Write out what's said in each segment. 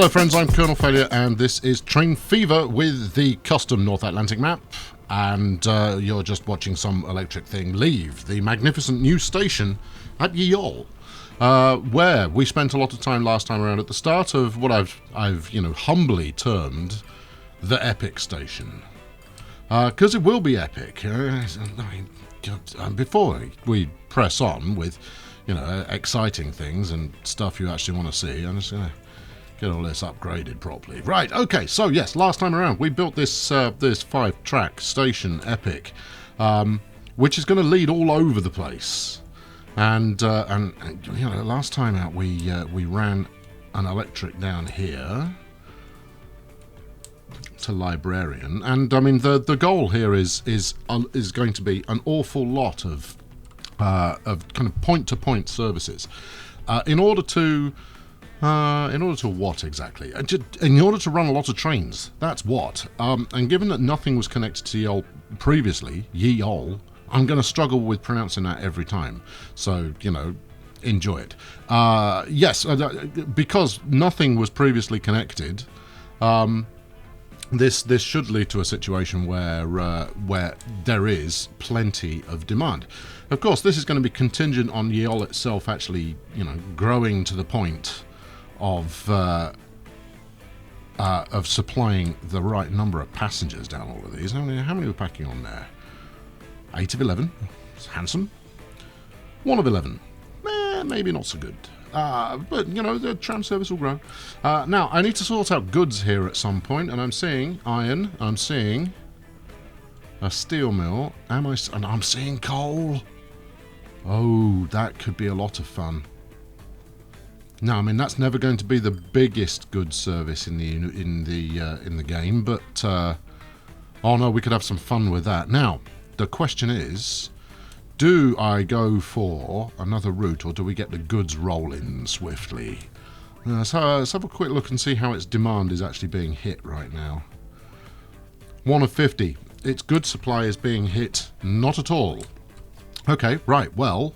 Hello friends, I'm Colonel Failure and this is Train Fever with the custom North Atlantic map, and you're just watching some electric thing leave the magnificent new station at Yeol, where we spent a lot of time last time around at the start of what I've humbly termed the epic station. Because it will be epic. Before we press on with, exciting things and stuff you actually want to see, I'm just going to get all this upgraded properly. Right, okay, so yes, last time around we built this this 5-track station epic, which is going to lead all over the place. And last time out we ran an electric down here to Librarian, and I mean the goal here is going to be an awful lot of kind of point-to-point services in order to what exactly? In order to run a lot of trains. That's what. And given that nothing was connected to Yeol previously, Yeol, I'm going to struggle with pronouncing that every time. So, enjoy it. Yes, because nothing was previously connected, this should lead to a situation where there is plenty of demand. Of course, this is going to be contingent on Yeol itself actually, growing to the point of supplying the right number of passengers down all of these. How many are packing on there? 8 of 11. It's handsome. 1 of 11. Maybe not so good. But, the tram service will grow. Now, I need to sort out goods here at some point, and I'm seeing iron. I'm seeing a steel mill. And I'm seeing coal. Oh, that could be a lot of fun. No, I mean that's never going to be the biggest goods service in the game, but oh no, we could have some fun with that. Now, the question is, do I go for another route, or do we get the goods rolling swiftly? So let's have a quick look and see how its demand is actually being hit right now. 1 of 50. Its goods supply is being hit not at all. Okay, right. Well,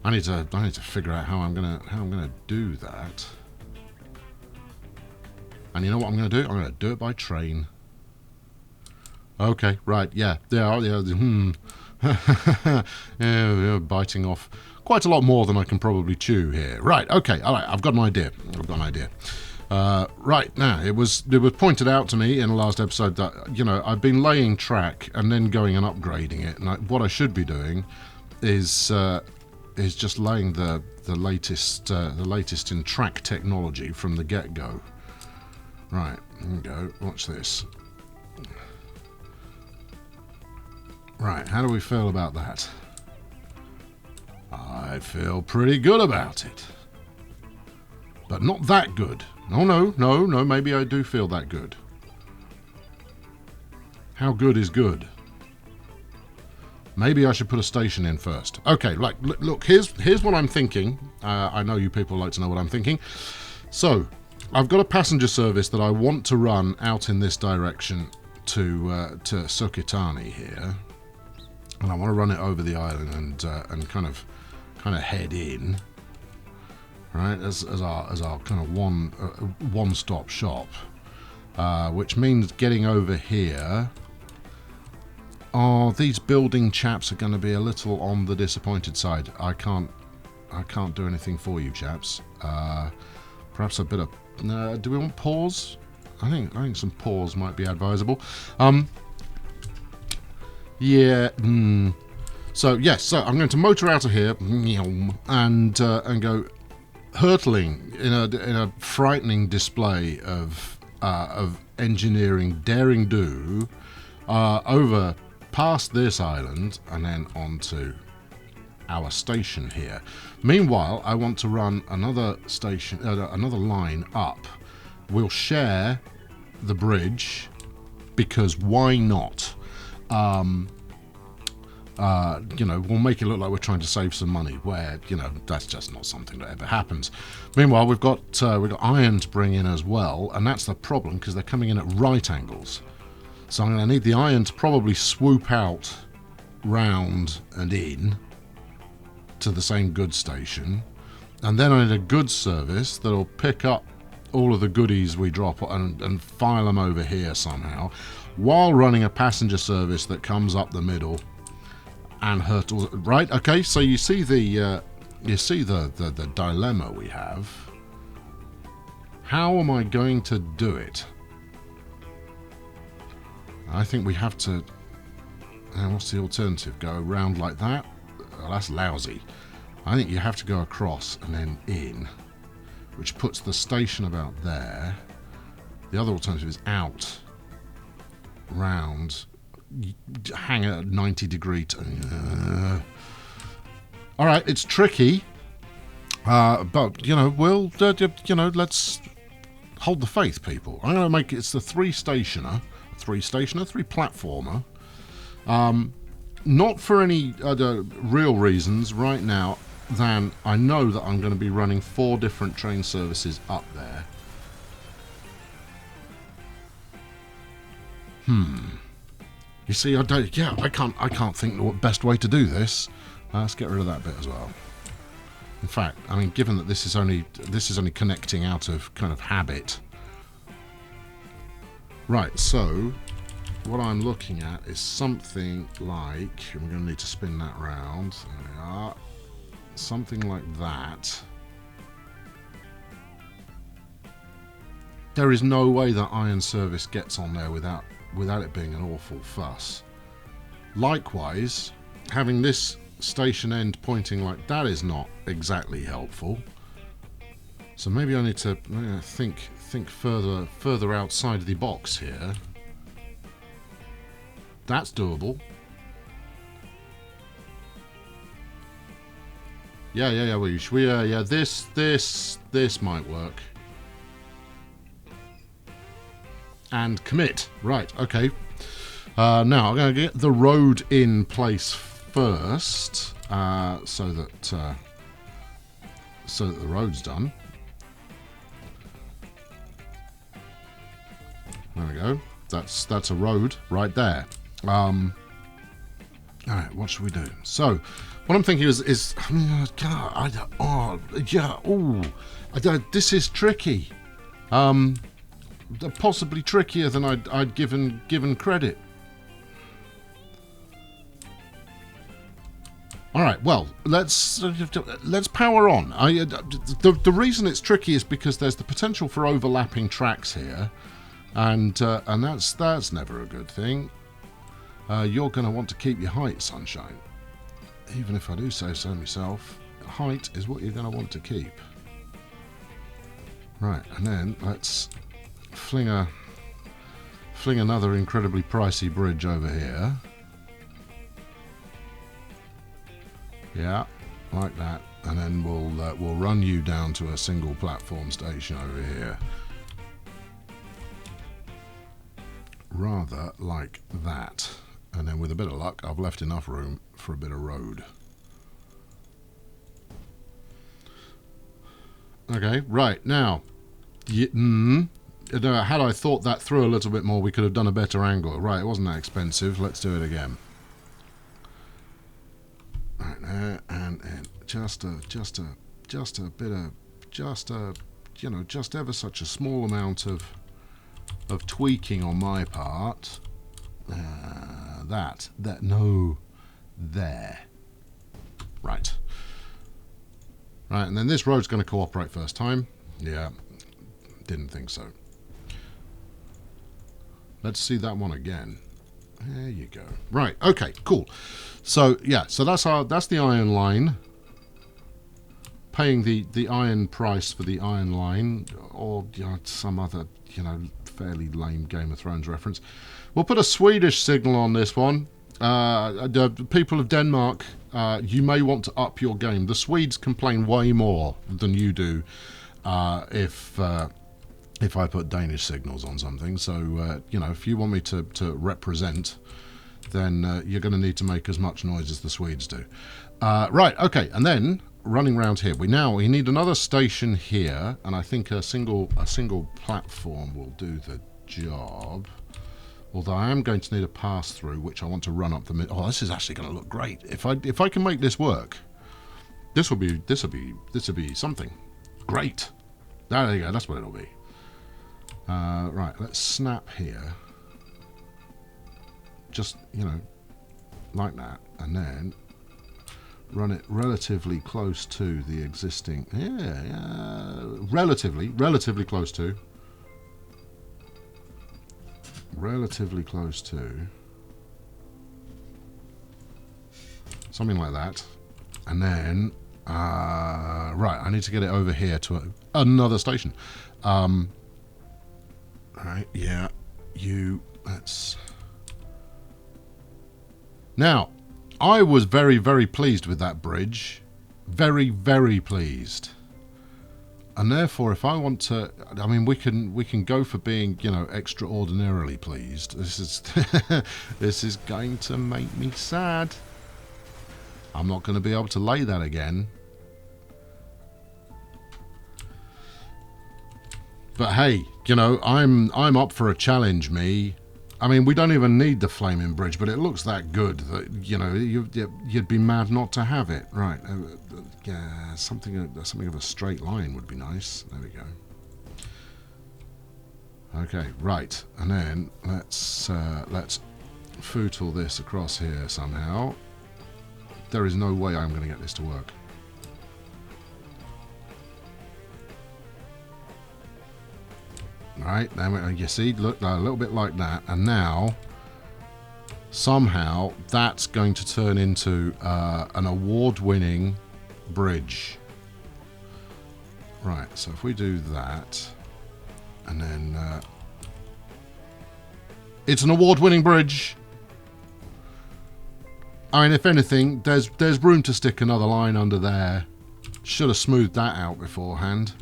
I need to figure out how I'm gonna do that. And you know what I'm gonna do? I'm gonna do it by train. Okay, right, yeah, yeah, biting off quite a lot more than I can probably chew here. Right, okay, all right, I've got an idea. Right, now, it was pointed out to me in the last episode that, I've been laying track and then going and upgrading it, and what I should be doing is just laying the latest in track technology from the get-go. Right, here we go. Watch this. Right, how do we feel about that? I feel pretty good about it, but not that good. No. Maybe I do feel that good. How good is good? Maybe I should put a station in first. Okay, like, look, here's what I'm thinking. I know you people like to know what I'm thinking. So, I've got a passenger service that I want to run out in this direction to Sukitani here. And I want to run it over the island and kind of head in. Right, as our kind of one-stop shop. Which means getting over here. Oh, these building chaps are going to be a little on the disappointed side. I can't do anything for you, chaps. Perhaps a bit of. Do we want pause? I think some pause might be advisable. Yeah. So yes. So I'm going to motor out of here and go hurtling in a frightening display of engineering daring do over past this island and then onto our station here. Meanwhile, I want to run another station, another line up. We'll share the bridge because why not? We'll make it look like we're trying to save some money, where that's just not something that ever happens. Meanwhile, we've got iron to bring in as well, and that's the problem because they're coming in at right angles. So I'm going to need the iron to probably swoop out, round and in to the same goods station, and then I need a goods service that'll pick up goodies we drop and file them over here somehow, while running a passenger service that comes up the middle and hurtles. Right? Okay. So you see the dilemma we have. How am I going to do it? I think we have to. What's the alternative? Go around like that? Oh, that's lousy. I think you have to go across and then in, which puts the station about there. The other alternative is out, round, hang at 90-degree. All right, it's tricky, but let's hold the faith, people. I'm going to make it's the three platformer. Not for any other real reasons right now than I know that I'm going to be running 4 different train services up there. You see, I can't think the best way to do this. Let's get rid of that bit as well. In fact, I mean, given that this is only connecting out of kind of habit. Right, so what I'm looking at is something like, and we're going to need to spin that round. There we are. Something like that. There is no way that iron service gets on there without it being an awful fuss. Likewise, having this station end pointing like that is not exactly helpful. So maybe I need to think further outside the box here. That's doable. Yeah. This might work. And commit. Right. Okay. Now I'm going to get the road in place first, so that the road's done. There we go. That's a road right there. All right, what should we do? So, what I'm thinking is this is tricky. Possibly trickier than I'd given credit. All right, well, let's power on. The reason it's tricky is because there's the potential for overlapping tracks here, and that's never a good thing. You're going to want to keep your height, sunshine. Even if I do say so myself, height is what you're going to want to keep. Right, and then let's fling another incredibly pricey bridge over here. Yeah, like that, and then we'll run you down to a single platform station over here. Rather like that. And then with a bit of luck, I've left enough room for a bit of road. Okay, right, now, had I thought that through a little bit more, we could have done a better angle. Right, it wasn't that expensive. Let's do it again. Right there, and just ever such a small amount of tweaking on my part. There. Right, and then this road's going to cooperate first time. Yeah, didn't think so. Let's see that one again. There you go. Right, okay, cool. So yeah, so that's the iron line. Paying the iron price for the iron line, or some other fairly lame Game of Thrones reference. We'll put a Swedish signal on this one. The people of Denmark, you may want to up your game. The Swedes complain way more than you do if I put Danish signals on something. So, if you want me to represent, then you're going to need to make as much noise as the Swedes do. Right, okay, and then running around here, we need another station here, and I think a single platform will do the job. Although I am going to need a pass through, which I want to run up the middle. Oh, this is actually going to look great. If I can make this work, this will be something great. There you go. That's what it'll be. Right, let's snap here. Just, you know, like that. And then run it relatively close to the existing... Yeah, relatively close to. Relatively close to. Something like that. And then... right, I need to get it over here to another station. Right, yeah. Let's... Now, I was very, very pleased with that bridge. Very, very pleased. And therefore, if I want to... I mean, we can go for being, you know, extraordinarily pleased. This is... this is going to make me sad. I'm not going to be able to lay that again. But hey, you know, I'm up for a challenge, me. I mean, we don't even need the flaming bridge, but it looks that good that, you know, you'd be mad not to have it. Right. Yeah, something of a straight line would be nice. There we go. Okay, right. And then let's footle this across here somehow. There is no way I'm going to get this to work. Right, then you see, look, a little bit like that, and now somehow that's going to turn into an award-winning bridge. Right, so if we do that, and then it's an award-winning bridge. I mean, if anything, there's room to stick another line under there. Should have smoothed that out beforehand.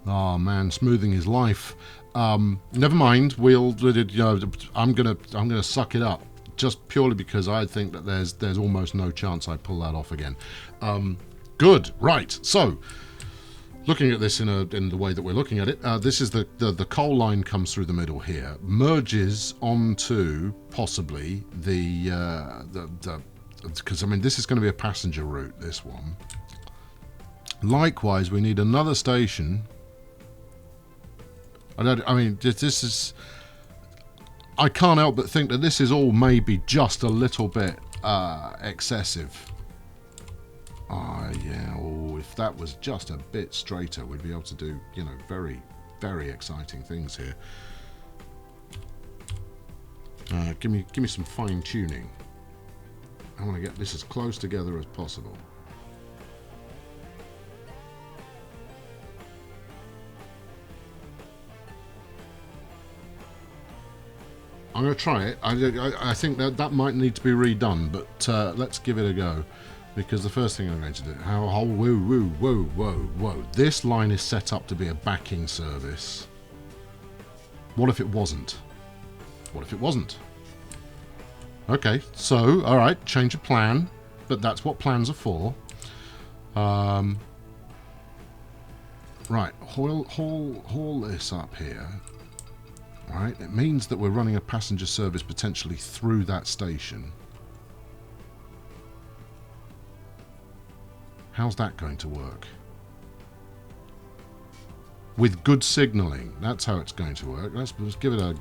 Oh man, smoothing his life. Never mind. We'll, you know, I'm gonna suck it up, just purely because I think that there's almost no chance I pull that off again. Good. Right. So, looking at this in the way that we're looking at it, this is the coal line comes through the middle here, merges onto possibly because I mean this is going to be a passenger route. This one. Likewise, we need another station. I mean, this is... I can't help but think that this is all maybe just a little bit excessive. Yeah, oh, if that was just a bit straighter, we'd be able to do, you know, very, very exciting things here. Give me some fine tuning. I want to get this as close together as possible. I'm going to try it. I think that might need to be redone, but let's give it a go. Because the first thing I'm going to do... Whoa. This line is set up to be a backing service. What if it wasn't? What if it wasn't? Okay, so, alright, change of plan. But that's what plans are for. Right, haul this up here. Right, it means that we're running a passenger service potentially through that station. How's that going to work? With good signalling, that's how it's going to work. Let's give it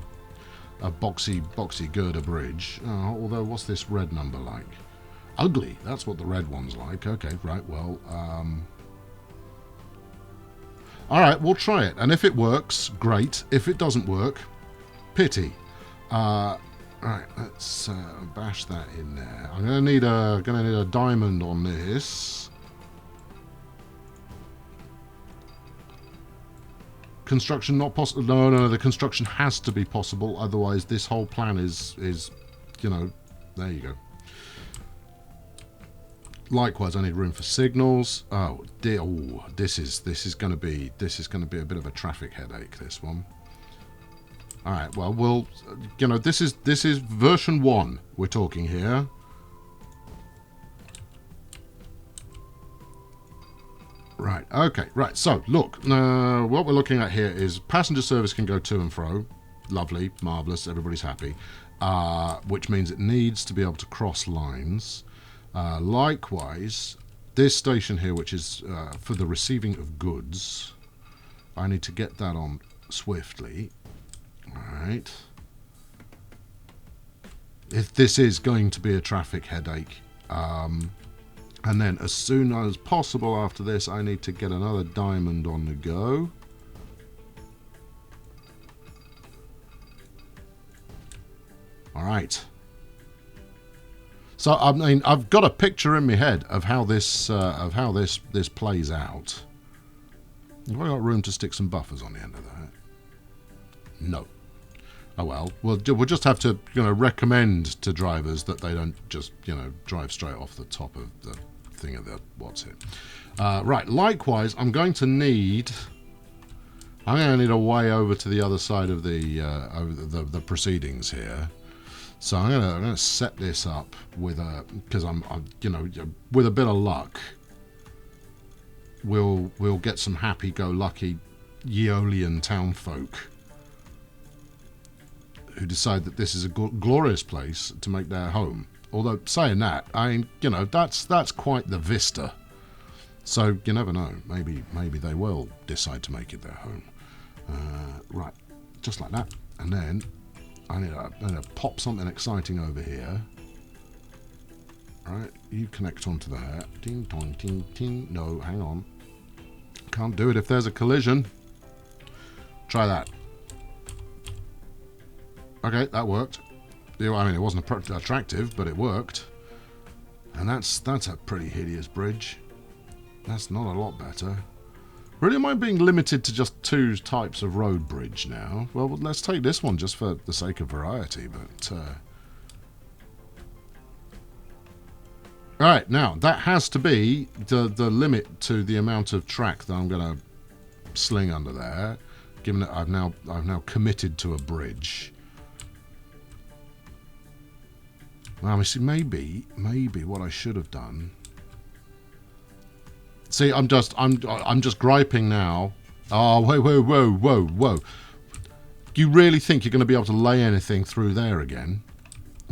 a boxy girder bridge. Although, what's this red number like? Ugly, that's what the red one's like. Okay, right, well, alright, we'll try it. And if it works, great. If it doesn't work, pity. Right, let's bash that in there. I'm gonna need a diamond on this. Construction not possible. No, the construction has to be possible. Otherwise, this whole plan is, you know, there you go. Likewise, I need room for signals. Oh dear! Oh, this is going to be a bit of a traffic headache. This one. All right. Well, you know, this is version 1 we're talking here. Right. Okay. Right. So look, what we're looking at here is passenger service can go to and fro. Lovely, marvelous. Everybody's happy. Which means it needs to be able to cross lines. Likewise, this station here, which is for the receiving of goods, I need to get that on swiftly. Alright. If this is going to be a traffic headache. And then as soon as possible after this, I need to get another diamond on the go. Alright. So I mean, I've got a picture in my head of how this plays out. Have I got room to stick some buffers on the end of that? No. Oh well, we'll just have to, recommend to drivers that they don't just, drive straight off the top of the thing of the what's it. Right. Likewise, I'm going to need a way over to the other side of the proceedings here. So I'm gonna set this up with because I'm with a bit of luck, we'll get some happy-go-lucky Yeolian townfolk who decide that this is a glorious place to make their home. Although saying that, that's quite the vista. So you never know. Maybe they will decide to make it their home. Right, just like that, and then. I need to pop something exciting over here. Alright, you connect onto that. Ding, dong, ting, ting. No, hang on. Can't do it if there's a collision. Try that. Okay, that worked. I mean, it wasn't attractive, but it worked. And that's a pretty hideous bridge. That's not a lot better. Really, am I being limited to just 2 types of road bridge now? Well, let's take this one just for the sake of variety, but... Alright, now, that has to be the limit to the amount of track that I'm going to sling under there, given that I've now committed to a bridge. Well, see, maybe what I should have done... See, I'm just griping now. Oh, whoa. You really think you're going to be able to lay anything through there again?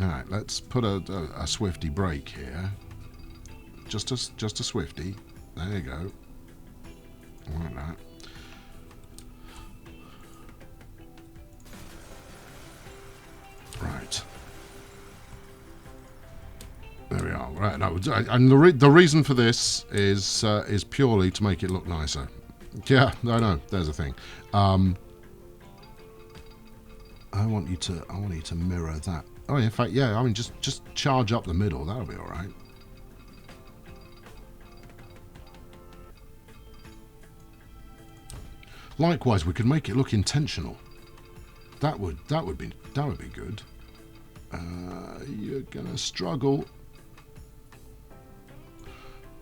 All right, let's put a Swifty brake here. Just a Swifty. There you go. Like that. Right. There we are. Right, no, and the reason for this is purely to make it look nicer. Yeah, I know. There's a thing. I want you to mirror that. Oh, in fact, yeah. I mean, just charge up the middle. That'll be all right. Likewise, we could make it look intentional. That would be good. You're gonna struggle.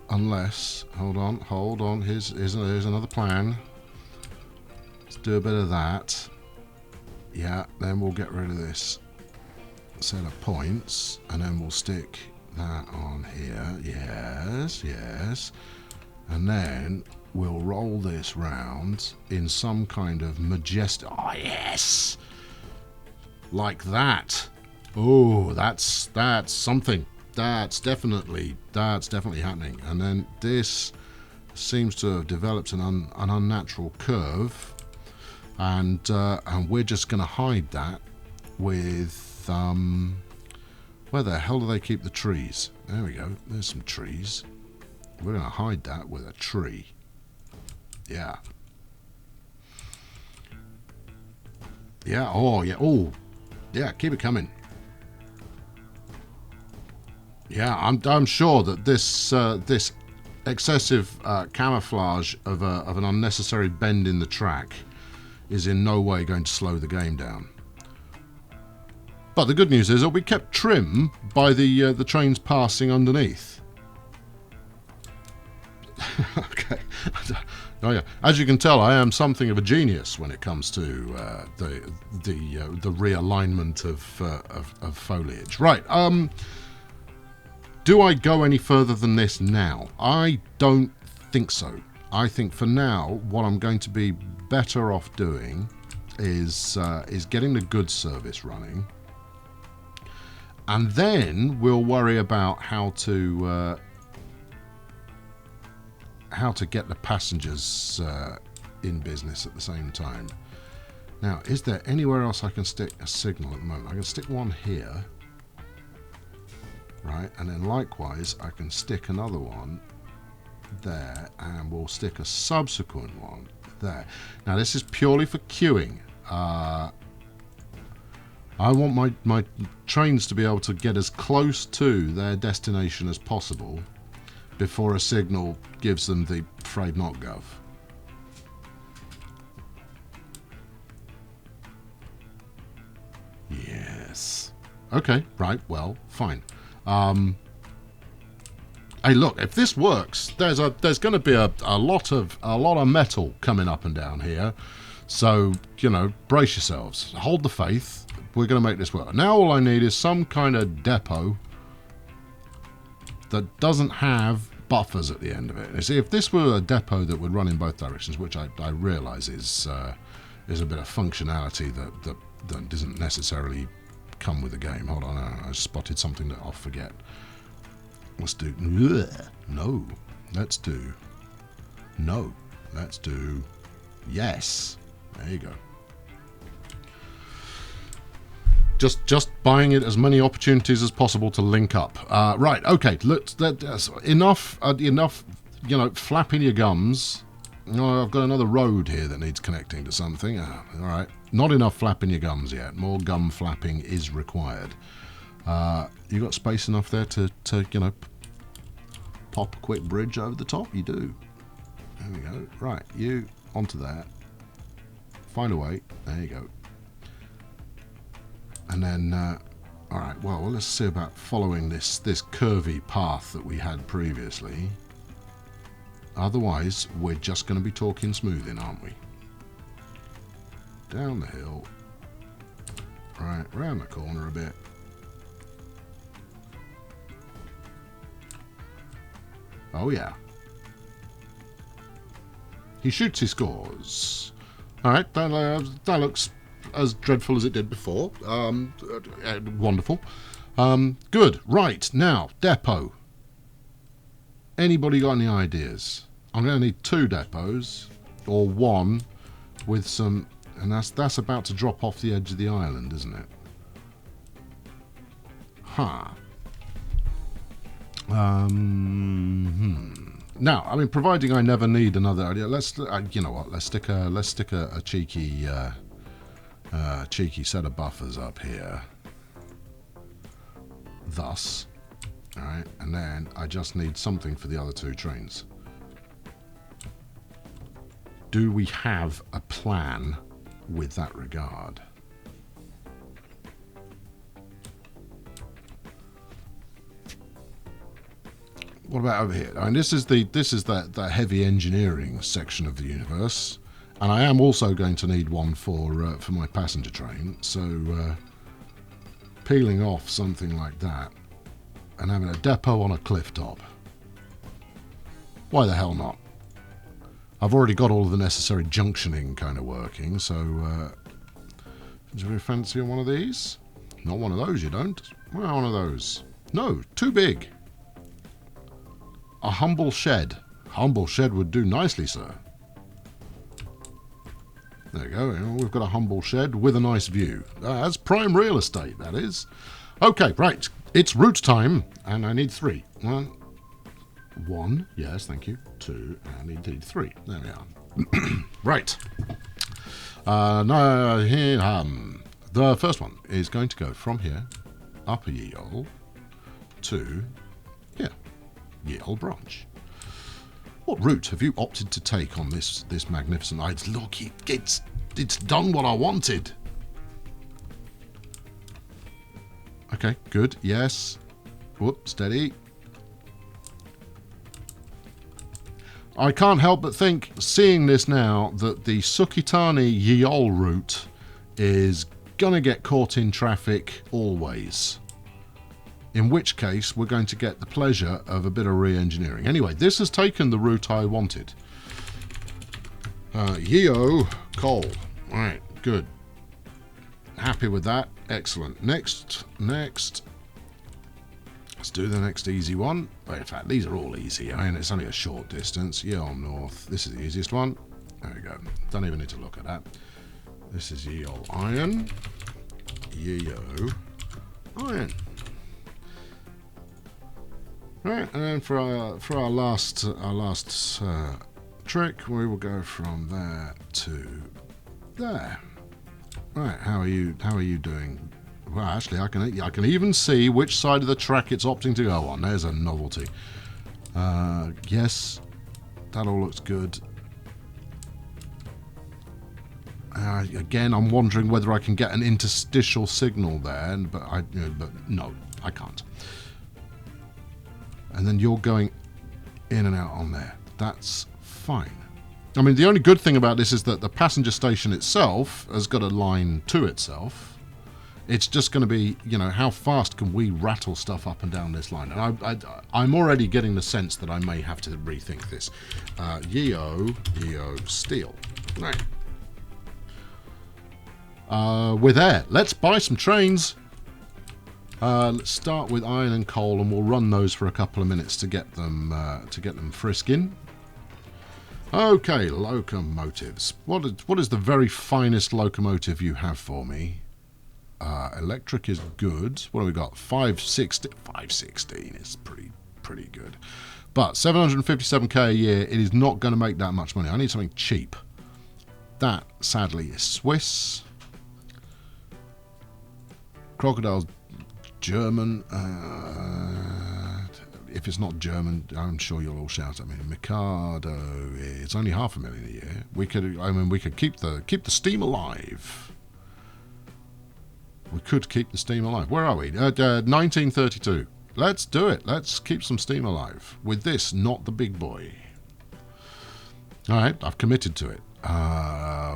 Unless, hold on, here's another plan. Let's do a bit of that. Yeah, then we'll get rid of this set of points, and then we'll stick that on here. Yes. And then we'll roll this round in some kind of majestic... Oh, yes! Like that. Oh, that's something. That's definitely happening. And then this seems to have developed an unnatural curve, and we're just going to hide that with where the hell do they keep the trees? There we go. There's some trees. We're going to hide that with a tree. Yeah. Yeah. Oh yeah. Oh yeah. Keep it coming. Yeah, I'm sure that this excessive camouflage of an unnecessary bend in the track is in no way going to slow the game down. But the good news is that we kept trim by the trains passing underneath. Okay. Oh yeah. As you can tell, I am something of a genius when it comes to the realignment of foliage. Right. Do I go any further than this now? I don't think so. I think for now, what I'm going to be better off doing is getting the goods service running, and then we'll worry about how to get the passengers in business at the same time. Now, is there anywhere else I can stick a signal at the moment? I can stick one here. Right, and then likewise, I can stick another one there, and we'll stick a subsequent one there. Now, this is purely for queuing. I want my trains to be able to get as close to their destination as possible before a signal gives them the afraid not gov. Yes. Okay, right, well, fine. Hey, look, if this works, there's going to be a lot of metal coming up and down here. So, you know, brace yourselves. Hold the faith. We're going to make this work. Now all I need is some kind of depot that doesn't have buffers at the end of it. You see, if this were a depot that would run in both directions, which I realise is a bit of functionality that doesn't necessarily come with the game. Hold on, I spotted something that I'll forget. Let's do no. Let's do no. Let's do yes. There you go. Just buying it as many opportunities as possible to link up. Right. Okay. Enough. You know, flapping your gums. Oh, I've got another road here that needs connecting to something. All right. Not enough flapping your gums yet. More gum flapping is required. You got space enough there to you know, pop a quick bridge over the top? You do. There we go. Right. You onto that. Find a way. There you go. And then, all right. Well, let's see about following this curvy path that we had previously. Otherwise, we're just going to be talking smoothing, aren't we? Down the hill. Right, round the corner a bit. Oh, yeah. He shoots, he scores. All right, that looks as dreadful as it did before. Wonderful. Good. Right, now, depot. Anybody got any ideas? I'm going to need 2 depots, or 1, with some... And that's about to drop off the edge of the island, isn't it? Huh. Now, I mean, providing I never need another idea, let's you know what? Let's stick a cheeky set of buffers up here. Thus, all right, and then I just need something for the other 2 trains. Do we have a plan with that regard? What about over here? I mean, this is the heavy engineering section of the universe, and I am also going to need one for my passenger train. So peeling off something like that and having a depot on a cliff top. Why the hell not? I've already got all of the necessary junctioning kind of working, so do you fancy one of these? Not one of those, you don't? Well, one of those. No, too big. A humble shed. Humble shed would do nicely, sir. There you go. We've got a humble shed with a nice view. That's prime real estate, that is. Okay, right. It's route time, and I need 3. 1, yes, thank you. 2, and indeed 3. There we are. Right. Now, here, the first one is going to go from here, up a Yeol, to here, Yeol branch. What route have you opted to take on this magnificent night? Look, it's done what I wanted. Okay, good. Yes. Whoop, steady. I can't help but think, seeing this now, that the Sukitani Yeol route is gonna get caught in traffic always. In which case, we're going to get the pleasure of a bit of re-engineering. Anyway, this has taken the route I wanted. Yeol coal. All right, good. Happy with that. Excellent. Next. Let's do the next easy one. Well, in fact, these are all easy. I mean, it's only a short distance. Yeol north. This is the easiest one. There we go. Don't even need to look at that. This is Yeol iron. Yeol iron. Right, and then for our last trick, we will go from there to there. Right, how are you doing? Well, actually, I can even see which side of the track it's opting to go on. There's a novelty. Yes, that all looks good. Again, I'm wondering whether I can get an interstitial signal there, but no, I can't. And then you're going in and out on there. That's fine. I mean, the only good thing about this is that the passenger station itself has got a line to itself. It's just going to be, how fast can we rattle stuff up and down this line? And I'm already getting the sense that I may have to rethink this. Yeol steel. Right. We're there. Let's buy some trains. Let's start with iron and coal, and we'll run those for a couple of minutes to get them frisking. Okay, locomotives. What is the very finest locomotive you have for me? Electric is good. What have we got? 516 is pretty good. But 757k a year, it is not going to make that much money. I need something cheap. That, sadly, is Swiss. Crocodile's German. If it's not German, I'm sure you'll all shout at me. Mikado, it's only 500,000 a year. We could keep the steam alive. We could keep the steam alive. Where are we? 1932. Let's do it. Let's keep some steam alive. With this, not the big boy. All right, I've committed to it.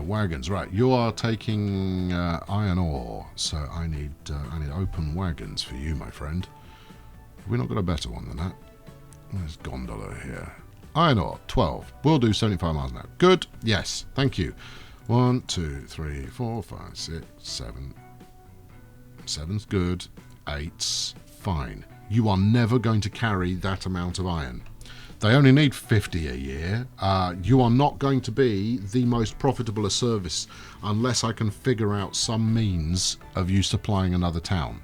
Wagons, right? You are taking iron ore, so I need open wagons for you, my friend. Have we not got a better one than that? There's gondola here. Iron ore, 12. We'll do 75 miles an hour. Good. Yes. Thank you. 1, 2, 3, 4, 5, 6, 7. 7's good. 8's fine. You are never going to carry that amount of iron. They only need 50 a year. You are not going to be the most profitable a service unless I can figure out some means of you supplying another town.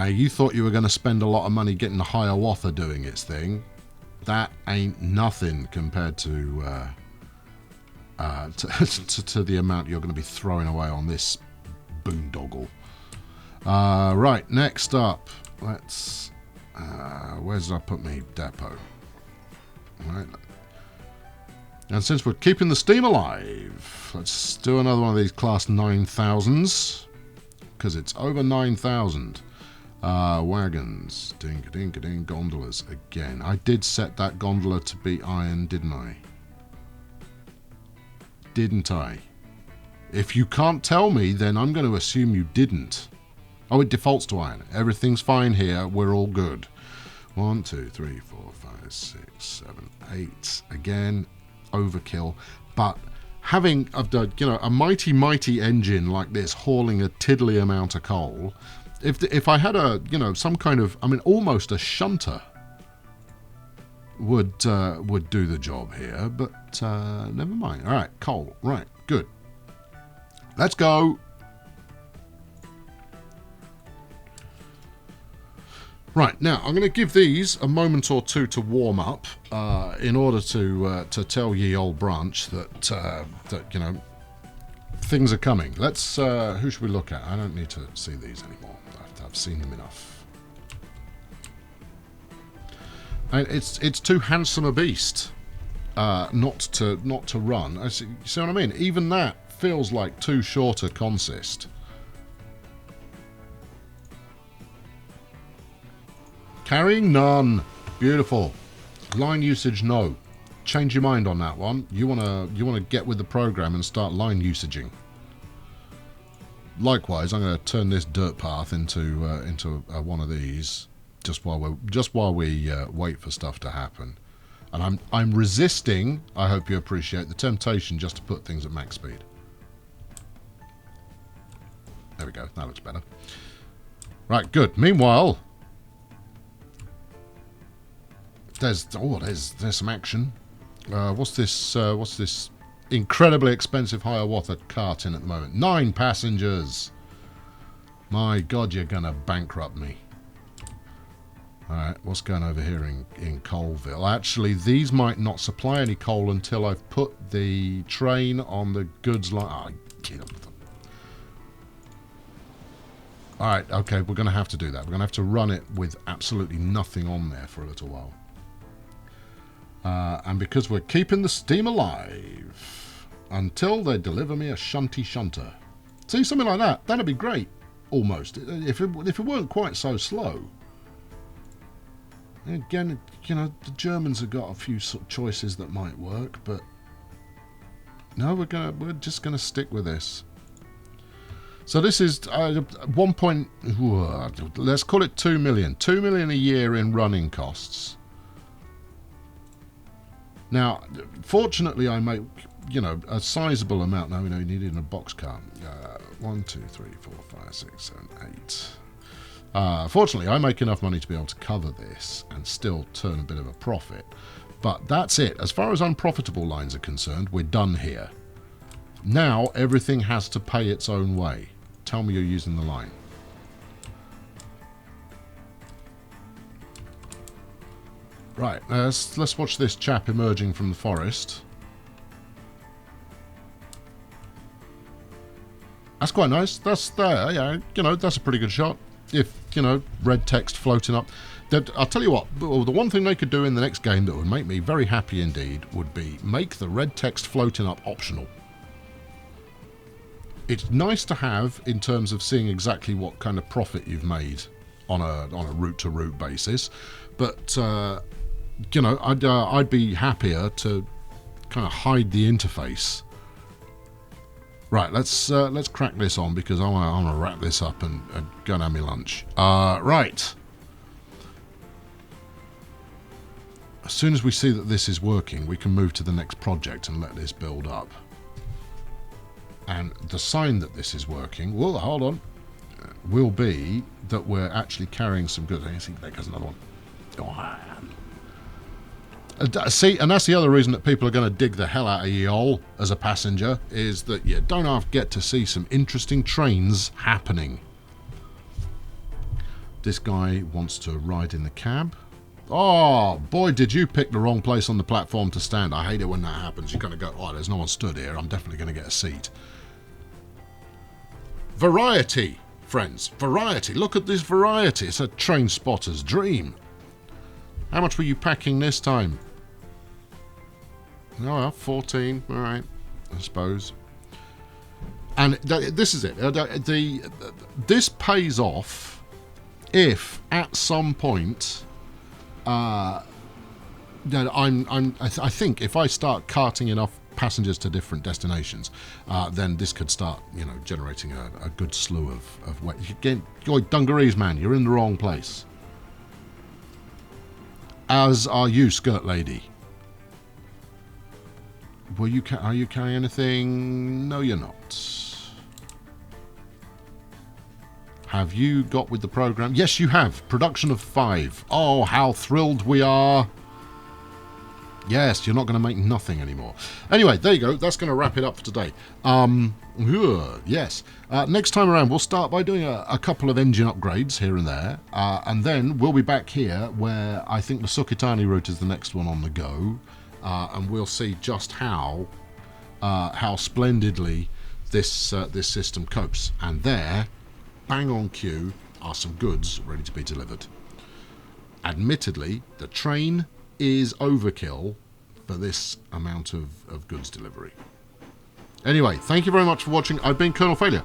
You thought you were going to spend a lot of money getting the Hiawatha doing its thing. That ain't nothing compared to the amount you're going to be throwing away on this boondoggle. Right, next up, let's... where did I put my depot? Right. And since we're keeping the steam alive, let's do another one of these class 9000s, because it's over 9,000. Wagons, ding, gondolas again. I did set that gondola to be iron, didn't I? Didn't I? If you can't tell me, then I'm going to assume you didn't. Oh, it defaults to iron. Everything's fine here. We're all good. 1, 2, 3, 4, 5, 6, 7, 8. Again, overkill. But having a mighty engine like this hauling a tiddly amount of coal, if I had some kind of, almost a shunter would do the job here. But never mind. All right, coal. Right, good. Let's go. Right, now I'm going to give these a moment or two to warm up in order to tell Yeol branch that things are coming. Let's who should we look at? I don't need to see these anymore. I've seen them enough. And it's too handsome a beast not to run. You see what I mean? Even that feels like too short a consist. Carrying none. Beautiful. Line usage no. Change your mind on that one. You wanna get with the program and start line usaging. Likewise, I'm going to turn this dirt path into one of these just while we wait for stuff to happen. And I'm resisting. I hope you appreciate the temptation just to put things at max speed. There we go. That looks better. Right. Good. Meanwhile. There's some action. What's this incredibly expensive Hiawatha cart in at the moment. 9 passengers. My God, you're going to bankrupt me. Alright, what's going over here in Coalville? Actually, these might not supply any coal until I've put the train on the goods line. Oh, get up with them. Alright, okay, we're going to have to do that. We're going to have to run it with absolutely nothing on there for a little while. And because we're keeping the steam alive until they deliver me a shunty shunter. See, something like that. That'd be great, almost. If it weren't quite so slow. Again, you know, the Germans have got a few sort of choices that might work, but no, we're just gonna stick with this. So this is 1 point. Let's call it 2 million. 2 million a year in running costs. Now, fortunately, I make, you know, a sizable amount. Now we know you need it in a boxcar. 1, 2, 3, 4, 5, 6, 7, 8. Fortunately, I make enough money to be able to cover this and still turn a bit of a profit. But that's it. As far as unprofitable lines are concerned, we're done here. Now, everything has to pay its own way. Tell me you're using the line. Right, let's watch this chap emerging from the forest. That's quite nice. That's there, yeah, you know, that's a pretty good shot. If, you know, red text floating up. I'll tell you what, the one thing they could do in the next game that would make me very happy indeed would be make the red text floating up optional. It's nice to have in terms of seeing exactly what kind of profit you've made on a route-to-route basis, but you know, I'd be happier to kind of hide the interface. Right, let's crack this on because I want to wrap this up and go and have my lunch. Right. As soon as we see that this is working, we can move to the next project and let this build up. And the sign that this is working, well, hold on, will be that we're actually carrying some goods. I see, there goes another one. Oh, see, and that's the other reason that people are going to dig the hell out of Yeol as a passenger, is that you don't get to see some interesting trains happening. This guy wants to ride in the cab. Oh, boy, did you pick the wrong place on the platform to stand. I hate it when that happens. You kind of go, oh, there's no one stood here. I'm definitely going to get a seat. Variety, friends. Variety. Look at this variety. It's a train spotter's dream. How much were you packing this time? Oh, well, 14. All right, I suppose. And this is it. This pays off if at some point, I think if I start carting enough passengers to different destinations, then this could start, you know, generating a good slew of weight. Again, dungarees, man, you're in the wrong place. As are you, skirt lady. Are you carrying anything? No, you're not. Have you got with the program? Yes, you have. Production of 5. Oh, how thrilled we are. Yes, you're not going to make nothing anymore. Anyway, there you go. That's going to wrap it up for today. Yes. Next time around, we'll start by doing a couple of engine upgrades here and there. And then we'll be back here where I think the Sukitani route is the next one on the go. And we'll see just how splendidly this system copes. And there, bang on cue, are some goods ready to be delivered. Admittedly, the train is overkill for this amount of goods delivery. Anyway, thank you very much for watching. I've been Colonel Failure.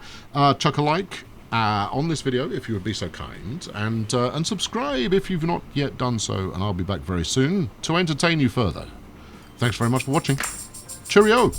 Chuck a like on this video if you would be so kind, and subscribe if you've not yet done so, and I'll be back very soon to entertain you further. Thanks very much for watching. Cheerio!